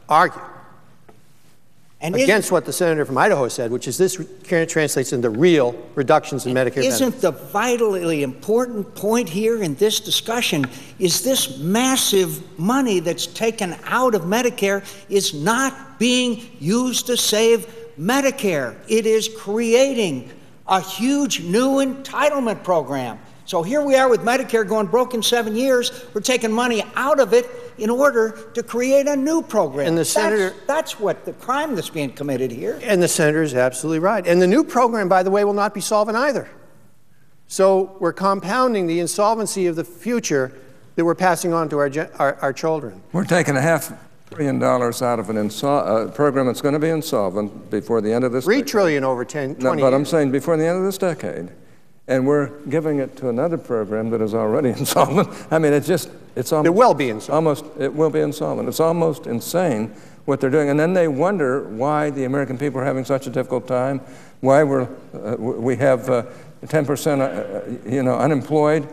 argue against what the senator from Idaho said, which is this translates into real reductions in Medicare benefits. Isn't the vitally important point here in this discussion is this massive money that's taken out of Medicare is not being used to save Medicare. It is creating a huge new entitlement program. So here we are with Medicare going broke in 7 years. We're taking money out of it in order to create a new program. And the senator, that's what the crime that's being committed here. And the senator is absolutely right. And the new program, by the way, will not be solvent either. So we're compounding the insolvency of the future that we're passing on to our children. We're taking $500 billion out of a program that's going to be insolvent before the end of this decade. $3 trillion over 20 years. But I'm saying before the end of this decade. And we're giving it to another program that is already insolvent. I mean, it's almost... It will be insolvent. It will be insolvent. It's almost insane what they're doing. And then they wonder why the American people are having such a difficult time, why we have 10% unemployed,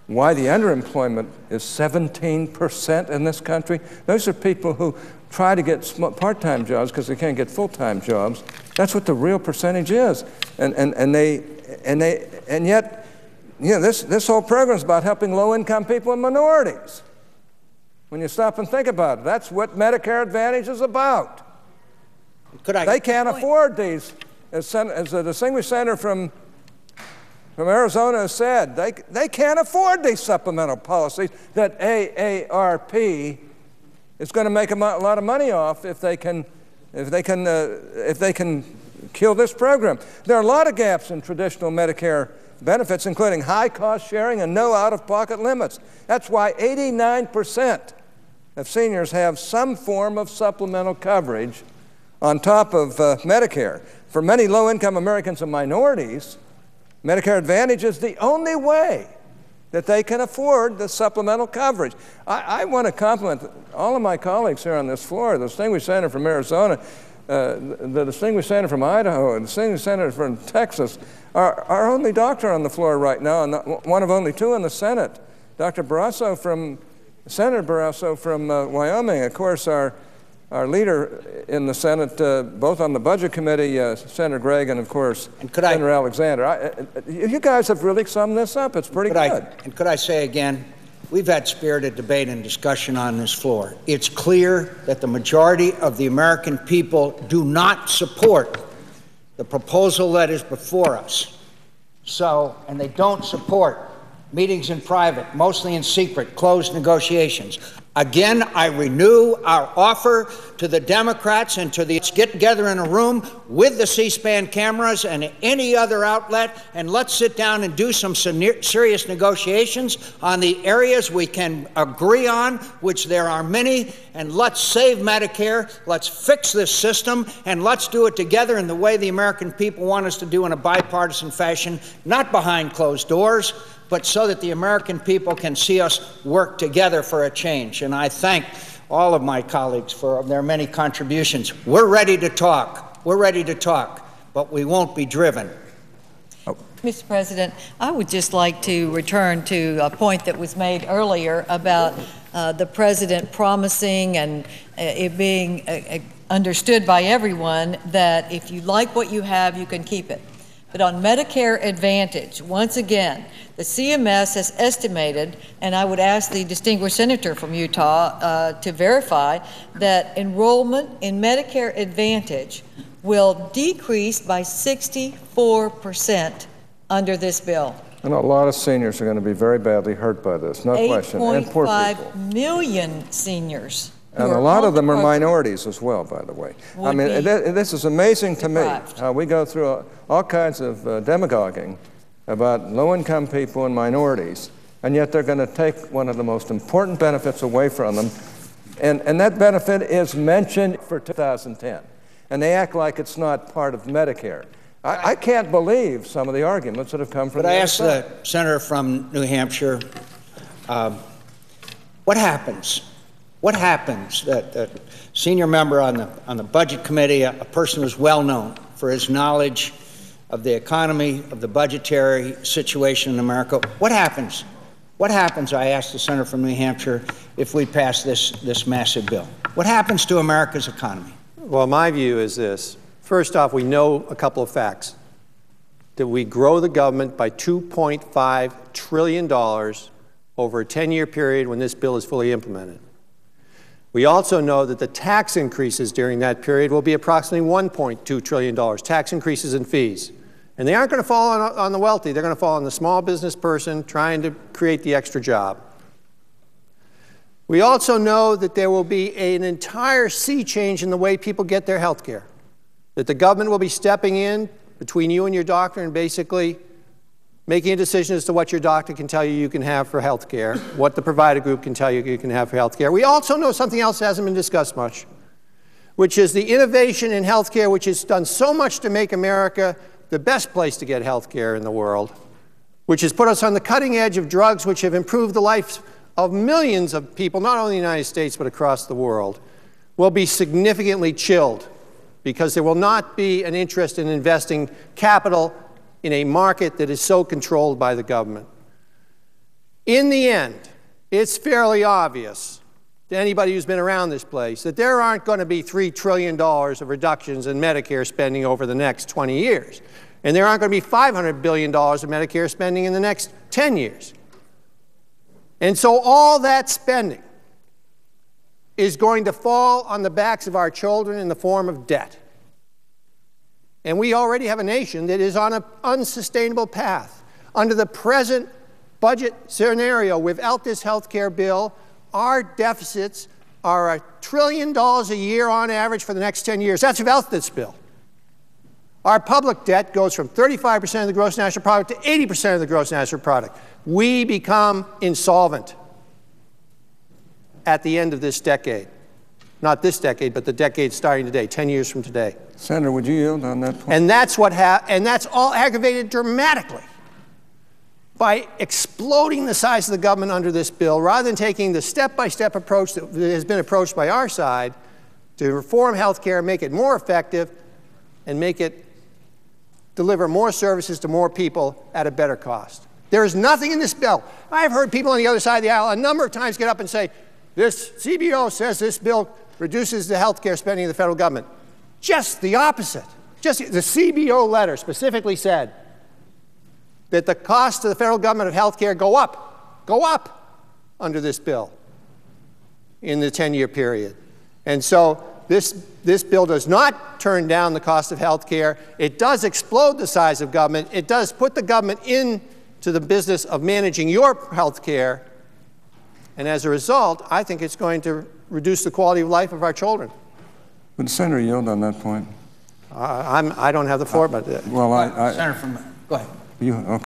why the underemployment is 17% in this country. Those are people who try to get part-time jobs because they can't get full-time jobs. That's what the real percentage is. And yet, this whole program is about helping low-income people and minorities. When you stop and think about it, that's what Medicare Advantage is about. They can't afford these, as the distinguished senator from Arizona has said. They can't afford these supplemental policies that AARP is going to make a lot of money off if they can kill this program. There are a lot of gaps in traditional Medicare benefits, including high cost sharing and no out-of-pocket limits. That's why 89% of seniors have some form of supplemental coverage on top of Medicare. For many low-income Americans and minorities, Medicare Advantage is the only way that they can afford the supplemental coverage. I want to compliment all of my colleagues here on this floor, the distinguished senator from Arizona, the distinguished senator from Idaho, and the distinguished senator from Texas. Our only doctor on the floor right now, and one of only two in the Senate, Senator Barrasso from Wyoming, of course, our leader in the Senate, both on the Budget Committee, Senator Gregg, and of course, Senator Alexander. You guys have really summed this up. It's pretty good. And could I say again, we've had spirited debate and discussion on this floor. It's clear that the majority of the American people do not support the proposal that is before us. And they don't support meetings in private, mostly in secret, closed negotiations. Again, I renew our offer to the Democrats and to let's get together in a room with the C-SPAN cameras and any other outlet, and let's sit down and do some serious negotiations on the areas we can agree on, which there are many, and let's save Medicare, let's fix this system, and let's do it together in the way the American people want us to do in a bipartisan fashion, not behind closed doors, but so that the American people can see us work together for a change. And I thank all of my colleagues for their many contributions. We're ready to talk. We're ready to talk, but we won't be driven. Mr. President, I would just like to return to a point that was made earlier about the President promising and it being understood by everyone that if you like what you have, you can keep it. But on Medicare Advantage, once again, the CMS has estimated, and I would ask the distinguished senator from Utah to verify, that enrollment in Medicare Advantage will decrease by 64% under this bill. And a lot of seniors are going to be very badly hurt by this, no question. And poor people. 8.5 million seniors. And a lot of them are minorities as well, by the way. I mean, this is amazing to me, how we go through all kinds of demagoguing about low-income people and minorities, and yet they're going to take one of the most important benefits away from them, and that benefit is mentioned for 2010, and they act like it's not part of Medicare. I can't believe some of the arguments that have come from the other side. But I asked the senator from New Hampshire, what happens? What happens that a senior member on the Budget Committee, a person who's well known for his knowledge of the economy, of the budgetary situation in America, what happens? What happens, I asked the senator from New Hampshire, if we pass this massive bill? what happens to America's economy? Well, my view is this. First off, we know a couple of facts. That we grow the government by $2.5 trillion over a 10-year period when this bill is fully implemented. We also know that the tax increases during that period will be approximately $1.2 trillion, tax increases and fees. And they aren't going to fall on the wealthy. They're going to fall on the small business person trying to create the extra job. We also know that there will be an entire sea change in the way people get their health care, that the government will be stepping in between you and your doctor and basically making a decision as to what your doctor can tell you can have for health care, what the provider group can tell you can have for health care. We also know something else that hasn't been discussed much, which is the innovation in health care, which has done so much to make America the best place to get health care in the world, which has put us on the cutting edge of drugs which have improved the lives of millions of people, not only in the United States but across the world, will be significantly chilled because there will not be an interest in investing capital in a market that is so controlled by the government. In the end, it's fairly obvious to anybody who's been around this place that there aren't going to be $3 trillion of reductions in Medicare spending over the next 20 years. And there aren't going to be $500 billion of Medicare spending in the next 10 years. And so all that spending is going to fall on the backs of our children in the form of debt. And we already have a nation that is on an unsustainable path. Under the present budget scenario, without this health care bill, our deficits are $1 trillion a year on average for the next 10 years. That's without this bill. Our public debt goes from 35% of the gross national product to 80% of the gross national product. We become insolvent at the end of this decade. Not this decade, but the decade starting today, 10 years from today. Senator, would you yield on that point? And that's all aggravated dramatically by exploding the size of the government under this bill, rather than taking the step-by-step approach that has been approached by our side to reform health care, make it more effective, and make it deliver more services to more people at a better cost. There is nothing in this bill. I've heard people on the other side of the aisle a number of times get up and say, this CBO says this bill reduces the health care spending of the federal government. Just the opposite. Just the CBO letter specifically said that the cost to the federal government of health care go up under this bill in the 10-year period. And so this bill does not turn down the cost of health care. It does explode the size of government. It does put the government into the business of managing your health care. And as a result, I think it's going to reduce the quality of life of our children. Would the Senator yield on that point? I don't have the floor, but... Senator from... Go ahead. Okay.